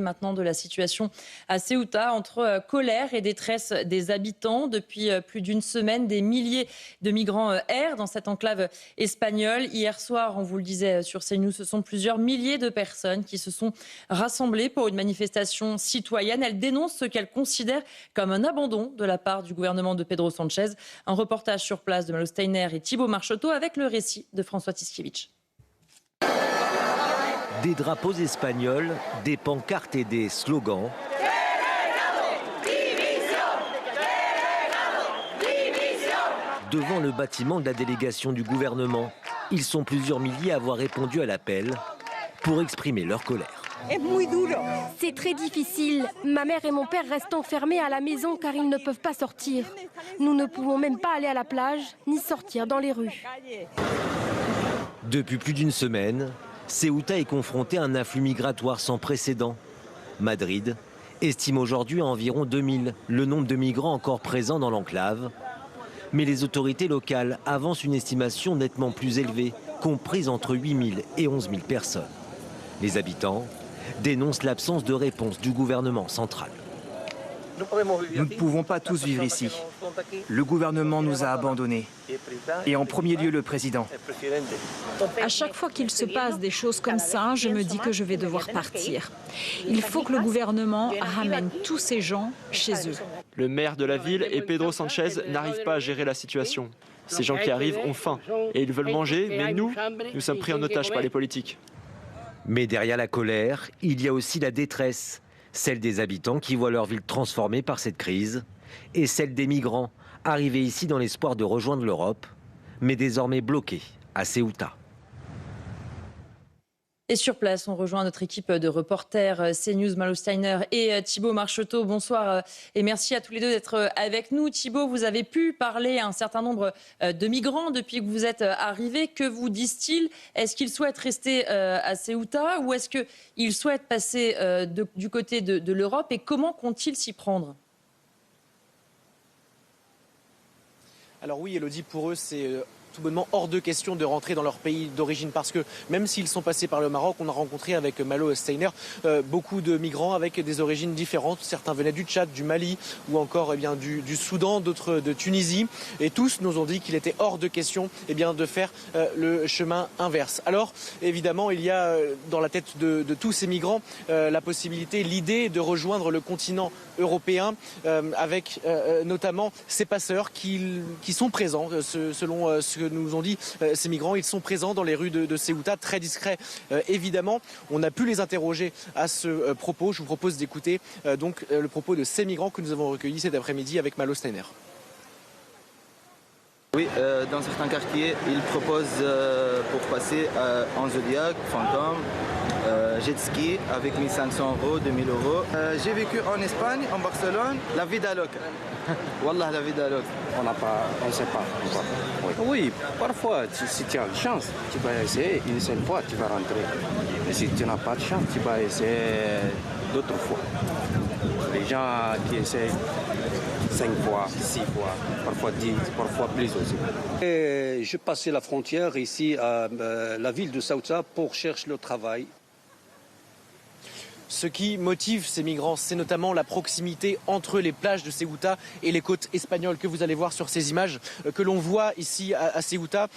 Maintenant de la situation à Ceuta entre colère et détresse des habitants. Depuis plus d'une semaine, des milliers de migrants errent dans cette enclave espagnole. Hier soir, on vous le disait sur CNews, ce sont plusieurs milliers de personnes qui se sont rassemblées pour une manifestation citoyenne. Elles dénoncent ce qu'elles considèrent comme un abandon de la part du gouvernement de Pedro Sánchez. Un reportage sur place de Malo Steiner et Thibaut Marcheteau avec le récit de François Tiskiewicz. Des drapeaux espagnols, des pancartes et des slogans. Devant le bâtiment de la délégation du gouvernement, ils sont plusieurs milliers à avoir répondu à l'appel pour exprimer leur colère. C'est très difficile. Ma mère et mon père restent enfermés à la maison car ils ne peuvent pas sortir. Nous ne pouvons même pas aller à la plage ni sortir dans les rues. Depuis plus d'une semaine, Ceuta est confronté à un afflux migratoire sans précédent. Madrid estime aujourd'hui à environ 2000 le nombre de migrants encore présents dans l'enclave. Mais les autorités locales avancent une estimation nettement plus élevée, comprise entre 8000 et 11 000 personnes. Les habitants dénoncent l'absence de réponse du gouvernement central. Nous ne pouvons pas tous vivre ici. Le gouvernement nous a abandonnés. Et en premier lieu, le président. À chaque fois qu'il se passe des choses comme ça, je me dis que je vais devoir partir. Il faut que le gouvernement ramène tous ces gens chez eux. Le maire de la ville et Pedro Sánchez n'arrivent pas à gérer la situation. Ces gens qui arrivent ont faim et ils veulent manger, mais nous sommes pris en otage par les politiques. Mais derrière la colère, il y a aussi la détresse. Celle des habitants qui voient leur ville transformée par cette crise et celle des migrants arrivés ici dans l'espoir de rejoindre l'Europe, mais désormais bloqués à Ceuta. Et sur place, on rejoint notre équipe de reporters CNews, Malo Steiner et Thibaut Marcheteau. Bonsoir et merci à tous les deux d'être avec nous. Thibaut, vous avez pu parler à un certain nombre de migrants depuis que vous êtes arrivés. Que vous disent-ils? Est-ce qu'ils souhaitent rester à Ceuta ou est-ce qu'ils souhaitent passer du côté de l'Europe? Et comment comptent-ils s'y prendre? Alors oui, Elodie, pour eux, c'est tout bonnement hors de question de rentrer dans leur pays d'origine parce que même s'ils sont passés par le Maroc, on a rencontré avec Malo Steiner beaucoup de migrants avec des origines différentes. Certains venaient du Tchad, du Mali ou encore du Soudan, d'autres de Tunisie. Et tous nous ont dit qu'il était hors de question de faire le chemin inverse. Alors évidemment, il y a dans la tête de tous ces migrants la possibilité, l'idée de rejoindre le continent européen avec notamment ces passeurs qui sont présents selon ce que nous ont dit ces migrants. Ils sont présents dans les rues de Ceuta, très discrets évidemment. On a pu les interroger à ce propos. Je vous propose d'écouter le propos de ces migrants que nous avons recueillis cet après-midi avec Malo Steiner. Oui, dans certains quartiers, ils proposent pour passer en Zodiac, Phantom, jet ski avec 1500 €, 2000 €. J'ai vécu en Espagne, en Barcelone, la vida loca. Wallah, la vida loca. On ne sait pas. Oui, parfois, si tu as une chance, tu vas essayer une seule fois, tu vas rentrer. Mais si tu n'as pas de chance, tu vas essayer d'autres fois. Les gens qui essayent 5 fois, 6 fois, parfois 10, parfois plus aussi. Je passais la frontière ici à la ville de Ceuta pour chercher le travail. Ce qui motive ces migrants, c'est notamment la proximité entre les plages de Ceuta et les côtes espagnoles que vous allez voir sur ces images que l'on voit ici à Ceuta.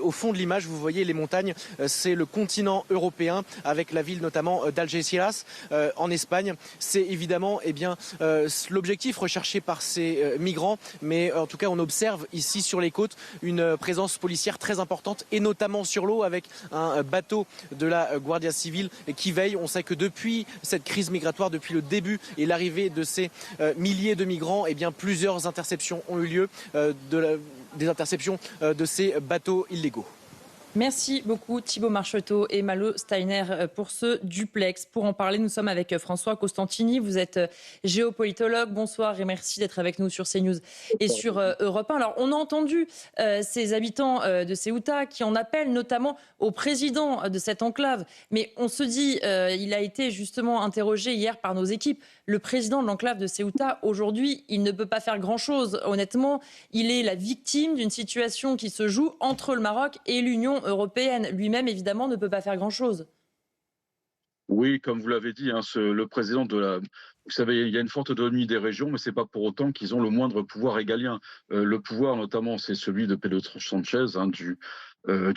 Au fond de l'image, vous voyez les montagnes, c'est le continent européen avec la ville notamment d'Algeciras en Espagne. C'est évidemment l'objectif recherché par ces migrants, mais en tout cas on observe ici sur les côtes une présence policière très importante et notamment sur l'eau avec un bateau de la Guardia Civil qui veille. On sait que depuis cette crise migratoire, depuis le début et l'arrivée de ces milliers de migrants, plusieurs interceptions ont eu lieu, des interceptions de ces bateaux illégaux. Merci beaucoup Thibaut Marcheteau et Malo Steiner pour ce duplex. Pour en parler, nous sommes avec François Costantini. Vous êtes géopolitologue. Bonsoir et merci d'être avec nous sur CNews et sur Europe 1. Alors, on a entendu ces habitants de Ceuta qui en appellent notamment au président de cette enclave. Mais on se dit, il a été justement interrogé hier par nos équipes. Le président de l'enclave de Ceuta, aujourd'hui, il ne peut pas faire grand-chose. Honnêtement, il est la victime d'une situation qui se joue entre le Maroc et l'Union européenne. Lui-même, évidemment, ne peut pas faire grand-chose. Oui, comme vous l'avez dit, hein, le président de la... Vous savez, il y a une forte autonomie des régions, mais ce n'est pas pour autant qu'ils ont le moindre pouvoir régalien. Le pouvoir, notamment, c'est celui de Pedro Sanchez, hein, du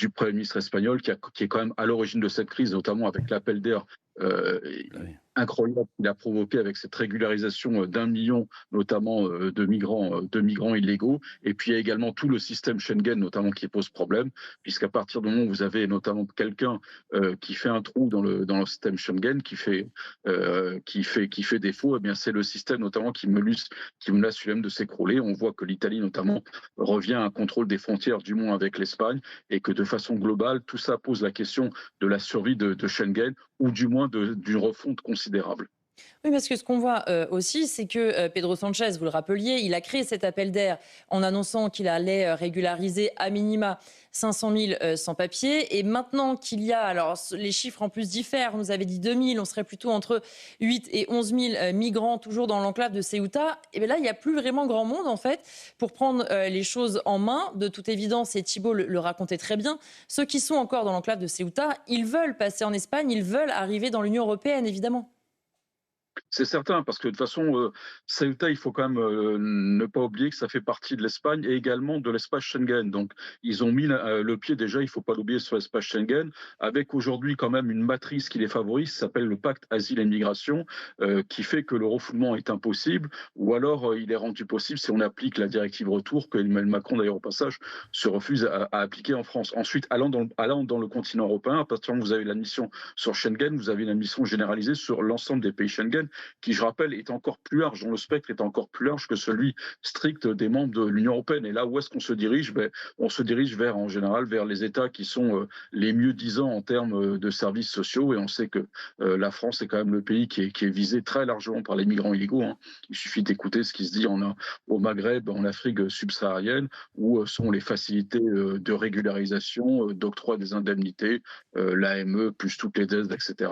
Premier ministre espagnol, qui est quand même à l'origine de cette crise, notamment avec l'appel d'air euh, incroyable qu'il a provoqué avec cette régularisation d'1 million, notamment de migrants illégaux. Et puis il y a également tout le système Schengen, notamment, qui pose problème, puisqu'à partir du moment où vous avez notamment quelqu'un qui fait un trou dans le système Schengen, qui fait défaut, eh bien c'est le système notamment qui menace lui-même de s'écrouler. On voit que l'Italie notamment revient à un contrôle des frontières, du moins avec l'Espagne, et que de façon globale, tout ça pose la question de la survie de Schengen, ou du moins d'une refonte considérable. Oui, parce que ce qu'on voit aussi, c'est que Pedro Sanchez, vous le rappeliez, il a créé cet appel d'air en annonçant qu'il allait régulariser à minima 500 000 sans-papiers. Et maintenant qu'il y a, alors les chiffres en plus diffèrent, on nous avait dit 2 000, on serait plutôt entre 8 et 11 000 migrants toujours dans l'enclave de Ceuta. Et bien là, il n'y a plus vraiment grand monde en fait pour prendre les choses en main. De toute évidence, et Thibault le racontait très bien, ceux qui sont encore dans l'enclave de Ceuta, ils veulent passer en Espagne, ils veulent arriver dans l'Union européenne, évidemment. C'est certain, parce que de toute façon, Ceuta, il faut quand même ne pas oublier que ça fait partie de l'Espagne et également de l'espace Schengen. Donc, ils ont mis le pied déjà, il ne faut pas l'oublier, sur l'espace Schengen, avec aujourd'hui quand même une matrice qui les favorise, qui s'appelle le pacte Asile et Migration, qui fait que le refoulement est impossible, ou alors il est rendu possible si on applique la directive retour, que Emmanuel Macron, d'ailleurs, au passage, se refuse à appliquer en France. Ensuite, allant dans le continent européen, à partir du moment où vous avez l'admission sur Schengen, vous avez une admission généralisée sur l'ensemble des pays Schengen, qui, je rappelle, est encore plus large, dont le spectre est encore plus large que celui strict des membres de l'Union européenne. Et là, où est-ce qu'on se dirige? On se dirige en général, vers les États qui sont les mieux disants en termes de services sociaux. Et on sait que la France est quand même le pays qui est visé très largement par les migrants illégaux, hein. Il suffit d'écouter ce qui se dit au Maghreb, en Afrique subsaharienne, où sont les facilités de régularisation, d'octroi des indemnités, l'AME, plus toutes les aides, etc.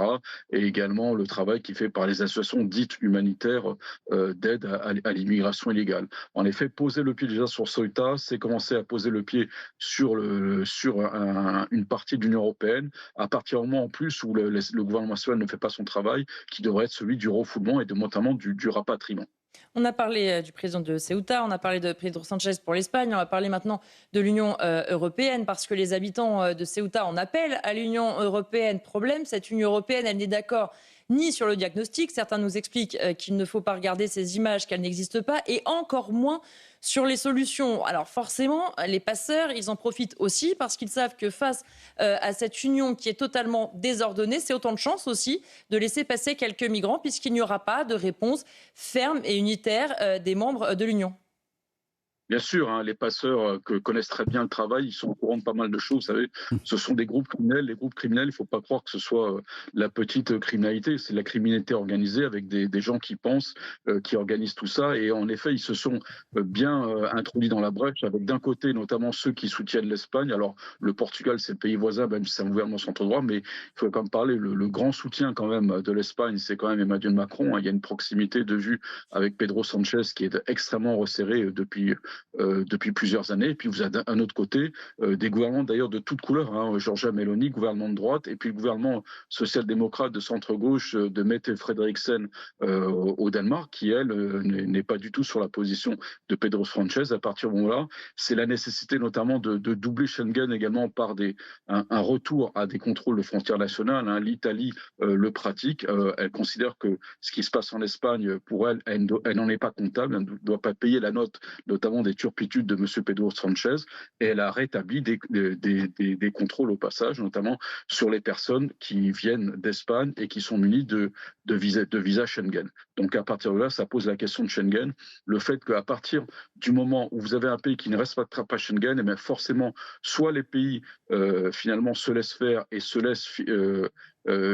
Et également le travail qui est fait par les associations dites humanitaires d'aide à l'immigration illégale. En effet, poser le pied déjà sur Ceuta, c'est commencer à poser le pied sur une partie de l'Union européenne, à partir du moment en plus où le gouvernement national ne fait pas son travail, qui devrait être celui du refoulement et notamment du rapatriement. On a parlé du président de Ceuta, on a parlé de Pedro Sanchez pour l'Espagne, on va parler maintenant de l'Union européenne, parce que les habitants de Ceuta en appellent à l'Union européenne. Problème, cette Union européenne, elle n'est d'accord ni sur le diagnostic, certains nous expliquent qu'il ne faut pas regarder ces images, qu'elles n'existent pas, et encore moins sur les solutions. Alors forcément, les passeurs, ils en profitent aussi parce qu'ils savent que face à cette union qui est totalement désordonnée, c'est autant de chance aussi de laisser passer quelques migrants, puisqu'il n'y aura pas de réponse ferme et unitaire des membres de l'Union. Bien sûr, hein, les passeurs que connaissent très bien le travail, ils sont au courant de pas mal de choses. Vous savez, ce sont des groupes criminels. Les groupes criminels, il ne faut pas croire que ce soit la petite criminalité. C'est la criminalité organisée avec des gens qui pensent, qui organisent tout ça. Et en effet, ils se sont bien introduits dans la brèche avec d'un côté notamment ceux qui soutiennent l'Espagne. Alors, le Portugal, c'est le pays voisin, même si c'est un gouvernement centre-droit, mais il faut quand même parler. Le grand soutien quand même de l'Espagne, c'est quand même Emmanuel Macron, hein. Il y a une proximité de vue avec Pedro Sanchez qui est extrêmement resserrée depuis plusieurs années. Et puis vous avez d'un autre côté des gouvernements d'ailleurs de toutes couleurs, hein, Giorgia Meloni, gouvernement de droite, et puis le gouvernement social-démocrate de centre-gauche de Mette Frederiksen au Danemark, qui elle n'est pas du tout sur la position de Pedro Sanchez. À partir du moment-là, c'est la nécessité notamment de doubler Schengen également par un retour à des contrôles de frontières nationales, hein. L'Italie le pratique. Elle considère que ce qui se passe en Espagne, pour elle, elle n'en est pas comptable, elle ne doit pas payer la note, notamment des turpitudes de M. Pedro Sanchez, et elle a rétabli des contrôles au passage, notamment sur les personnes qui viennent d'Espagne et qui sont munies de visa Schengen. Donc à partir de là, ça pose la question de Schengen, le fait qu'à partir du moment où vous avez un pays qui ne respectera pas Schengen, et bien forcément, soit les pays finalement se laissent faire et se laissent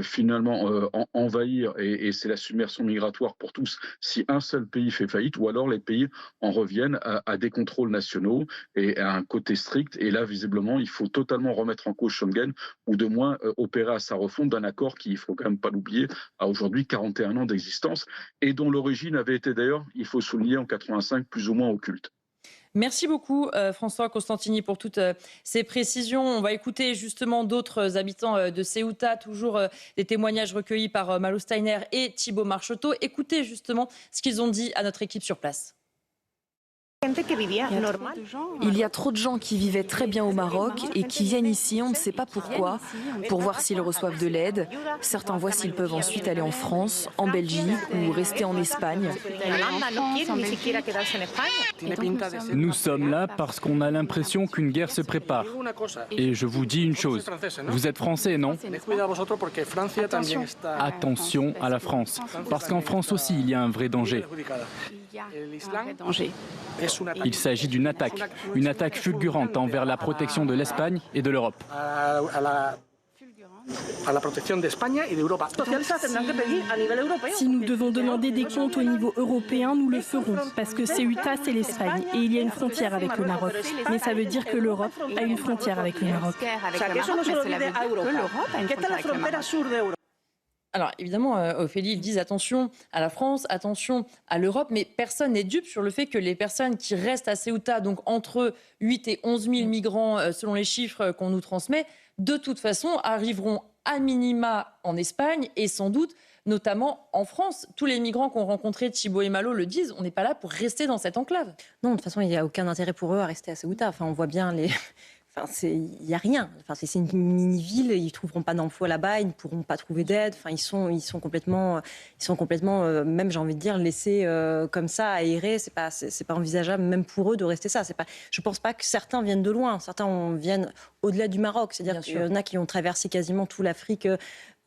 finalement envahir, et c'est la submersion migratoire pour tous si un seul pays fait faillite, ou alors les pays en reviennent à des contrôles nationaux et à un côté strict. Et là, visiblement, il faut totalement remettre en cause Schengen, ou de moins opérer à sa refonte d'un accord qui, il ne faut quand même pas l'oublier, a aujourd'hui 41 ans d'existence, et dont l'origine avait été d'ailleurs, il faut souligner, en 85, plus ou moins occulte. Merci beaucoup François Costantini pour toutes ces précisions. On va écouter justement d'autres habitants de Ceuta, toujours des témoignages recueillis par Malo Steiner et Thibaut Marcheteau. Écoutez justement ce qu'ils ont dit à notre équipe sur place. Il y a trop de gens qui vivaient très bien au Maroc et qui viennent ici, on ne sait pas pourquoi, pour voir s'ils reçoivent de l'aide. Certains voient s'ils peuvent ensuite aller en France, en Belgique ou rester en Espagne. Nous sommes là parce qu'on a l'impression qu'une guerre se prépare. Et je vous dis une chose, vous êtes français, non? Attention à la France, parce qu'en France aussi il y a un vrai danger. Il s'agit d'une attaque fulgurante envers la protection de l'Espagne et de l'Europe. Si nous devons demander des comptes au niveau européen, nous le ferons, parce que Ceuta, c'est l'Espagne, et il y a une frontière avec le Maroc. Mais ça veut dire que l'Europe a une frontière avec le Maroc. Alors évidemment, Ophélie, ils disent attention à la France, attention à l'Europe, mais personne n'est dupe sur le fait que les personnes qui restent à Ceuta, donc entre 8 et 11 000 migrants selon les chiffres qu'on nous transmet, de toute façon arriveront à minima en Espagne et sans doute notamment en France. Tous les migrants qu'ont rencontrés, Thibaut et Malo le disent, on n'est pas là pour rester dans cette enclave. Non, de toute façon, il n'y a aucun intérêt pour eux à rester à Ceuta. Enfin, on voit bien les... Enfin, il n'y a rien. Enfin, c'est une mini-ville, ils ne trouveront pas d'emploi là-bas, ils ne pourront pas trouver d'aide. Enfin, ils sont complètement même j'ai envie de dire, laissés comme ça, aérés. C'est pas envisageable, même pour eux, de rester ça. Je ne pense pas que certains viennent de loin. Certains viennent au-delà du Maroc. C'est-à-dire qu'il y en a qui ont traversé quasiment toute l'Afrique.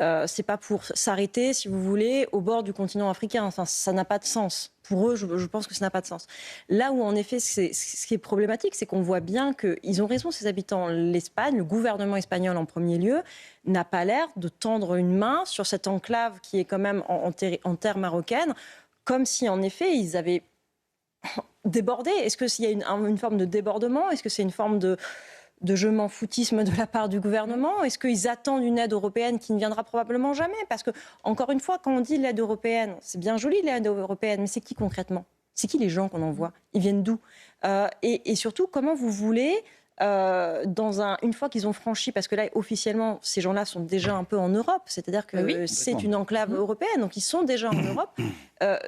C'est pas pour s'arrêter, si vous voulez, au bord du continent africain. Enfin, ça n'a pas de sens. Pour eux, je pense que ça n'a pas de sens. Là où, en effet, ce qui est problématique, c'est qu'on voit bien qu'ils ont raison, ces habitants. L'Espagne, le gouvernement espagnol en premier lieu, n'a pas l'air de tendre une main sur cette enclave qui est quand même en terre marocaine, comme si, en effet, ils avaient débordé. Est-ce qu'il y a une forme de débordement? Est-ce que c'est une forme de je m'en foutisme de la part du gouvernement? Est-ce qu'ils attendent une aide européenne qui ne viendra probablement jamais? Parce que, encore une fois, quand on dit l'aide européenne, c'est bien joli l'aide européenne, mais c'est qui concrètement? C'est qui les gens qu'on envoie? Ils viennent d'où? Et surtout, comment vous voulez, une fois qu'ils ont franchi, parce que là, officiellement, ces gens-là sont déjà un peu en Europe, c'est-à-dire que c'est une enclave européenne, donc ils sont déjà en Europe.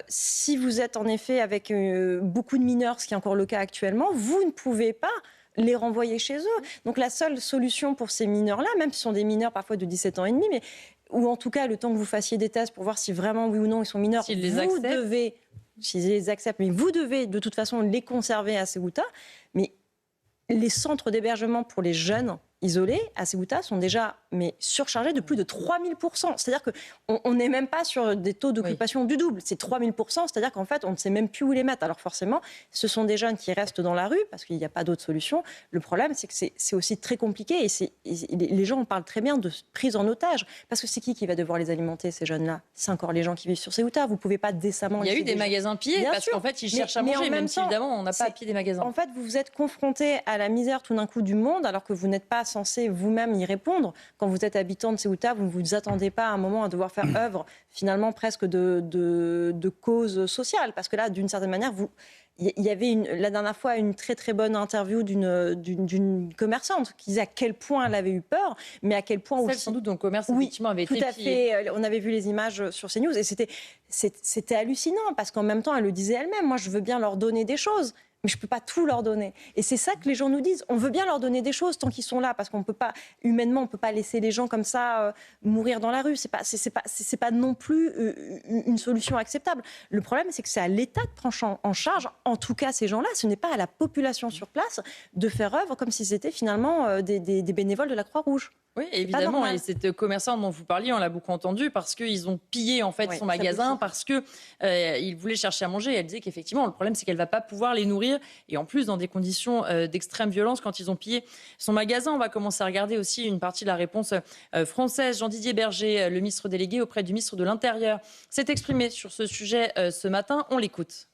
Si vous êtes en effet avec beaucoup de mineurs, ce qui est encore le cas actuellement, vous ne pouvez pas les renvoyer chez eux. Donc la seule solution pour ces mineurs-là, même si ce sont des mineurs parfois de 17 ans et demi, mais, ou en tout cas le temps que vous fassiez des tests pour voir si vraiment oui ou non ils sont mineurs, s'ils les acceptent, mais vous devez de toute façon les conserver à Ceuta. Mais les centres d'hébergement pour les jeunes isolés à Ceuta sont déjà surchargés de plus de 3000%. C'est-à-dire qu'on n'est même pas sur des taux d'occupation du double. C'est 3000%, c'est-à-dire qu'en fait, on ne sait même plus où les mettre. Alors forcément, ce sont des jeunes qui restent dans la rue parce qu'il n'y a pas d'autre solution. Le problème, c'est que c'est aussi très compliqué et les gens en parlent très bien de prise en otage. Parce que c'est qui va devoir les alimenter, ces jeunes-là? C'est encore les gens qui vivent sur Ceuta. Vous ne pouvez pas décemment... Il y a eu des magasins pillés parce qu'en fait, ils cherchent à manger, même si évidemment, on n'a pas à piller des magasins. En fait, vous vous êtes confrontés à la misère tout d'un coup du monde alors que vous n'êtes pas censé vous-même y répondre. Quand vous êtes habitant de Ceuta, vous ne vous attendez pas à un moment à devoir faire œuvre finalement presque de cause sociale. Parce que là, d'une certaine manière, il y avait la dernière fois une très très bonne interview d'une commerçante qui disait à quel point elle avait eu peur, mais à quel point aussi... sans doute dont le commerce effectivement avait été tout à fait. On avait vu les images sur CNews et c'était hallucinant parce qu'en même temps, elle le disait elle-même. Moi, je veux bien leur donner des choses, mais je ne peux pas tout leur donner. Et c'est ça que les gens nous disent. On veut bien leur donner des choses tant qu'ils sont là, parce qu'on peut pas, humainement, on ne peut pas laisser les gens comme ça mourir dans la rue. C'est pas non plus une solution acceptable. Le problème, c'est que c'est à l'État de prendre en charge, en tout cas ces gens-là. Ce n'est pas à la population sur place de faire œuvre comme si c'était finalement des bénévoles de la Croix-Rouge. Oui, évidemment. Et cette commerçante dont vous parliez, on l'a beaucoup entendue parce qu'ils ont pillé en fait son magasin, parce qu'ils voulaient chercher à manger. Et elle disait qu'effectivement, le problème, c'est qu'elle ne va pas pouvoir les nourrir. Et en plus, dans des conditions d'extrême violence, quand ils ont pillé son magasin. On va commencer à regarder aussi une partie de la réponse française. Jean-Didier Berger, le ministre délégué auprès du ministre de l'Intérieur, s'est exprimé sur ce sujet ce matin. On l'écoute.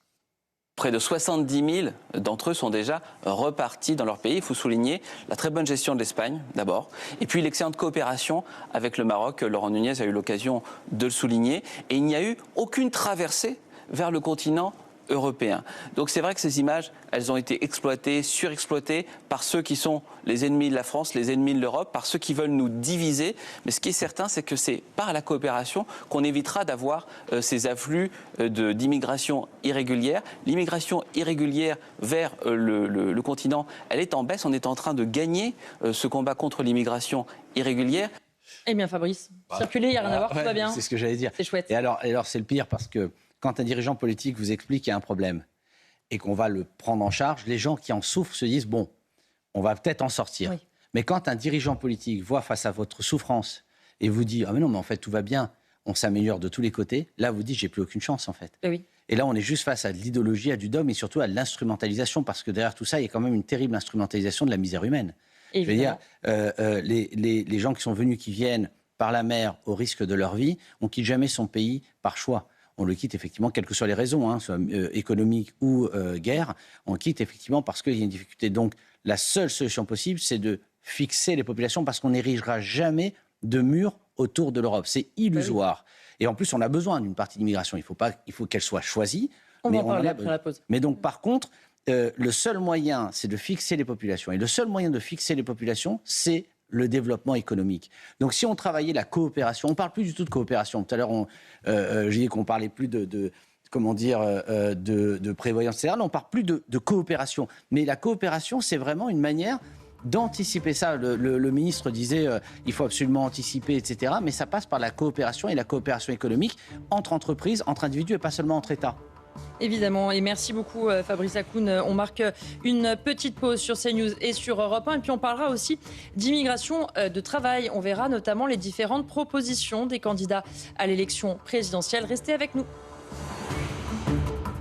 Près de 70 000 d'entre eux sont déjà repartis dans leur pays. Il faut souligner la très bonne gestion de l'Espagne, d'abord, et puis l'excellente coopération avec le Maroc. Laurent Nunez a eu l'occasion de le souligner. Et il n'y a eu aucune traversée vers le continent européens. Donc c'est vrai que ces images, elles ont été exploitées, surexploitées par ceux qui sont les ennemis de la France, les ennemis de l'Europe, par ceux qui veulent nous diviser. Mais ce qui est certain, c'est que c'est par la coopération qu'on évitera d'avoir ces afflux d'immigration irrégulière. L'immigration irrégulière vers le continent, elle est en baisse. On est en train de gagner ce combat contre l'immigration irrégulière. Eh bien Fabrice, circuler, il n'y a rien à voir, tout va bien. C'est ce que j'allais dire. C'est chouette. Et alors c'est le pire parce que quand un dirigeant politique vous explique qu'il y a un problème et qu'on va le prendre en charge, les gens qui en souffrent se disent bon, on va peut-être en sortir. Oui. Mais quand un dirigeant politique voit face à votre souffrance et vous dit ah mais non mais en fait tout va bien, on s'améliore de tous les côtés, là vous dites j'ai plus aucune chance en fait. Oui. Et là on est juste face à de l'idéologie, à du dogme et surtout à de l'instrumentalisation parce que derrière tout ça il y a quand même une terrible instrumentalisation de la misère humaine. Évidemment. Je veux dire, les gens qui sont venus, qui viennent par la mer au risque de leur vie, on ne quitte jamais son pays par choix. On le quitte effectivement, quelles que soient les raisons, soit économiques ou guerre, on le quitte effectivement parce qu'il y a une difficulté. Donc la seule solution possible, c'est de fixer les populations parce qu'on n'érigera jamais de mur autour de l'Europe. C'est illusoire. Et en plus, on a besoin d'une partie d'immigration. Il faut qu'elle soit choisie. On va en parler après la pause. Mais donc par contre, le seul moyen, c'est de fixer les populations. Et le seul moyen de fixer les populations, c'est le développement économique. Donc si on travaillait la coopération, on ne parle plus du tout de coopération. Tout à l'heure, j'ai dit qu'on ne parlait plus de prévoyance, etc. Non, on ne parle plus de coopération. Mais la coopération, c'est vraiment une manière d'anticiper ça. Le ministre disait il faut absolument anticiper, etc. Mais ça passe par la coopération et la coopération économique entre entreprises, entre individus et pas seulement entre États. Évidemment, et merci beaucoup Fabrice Hakoun. On marque une petite pause sur CNews et sur Europe 1 et puis on parlera aussi d'immigration de travail. On verra notamment les différentes propositions des candidats à l'élection présidentielle. Restez avec nous.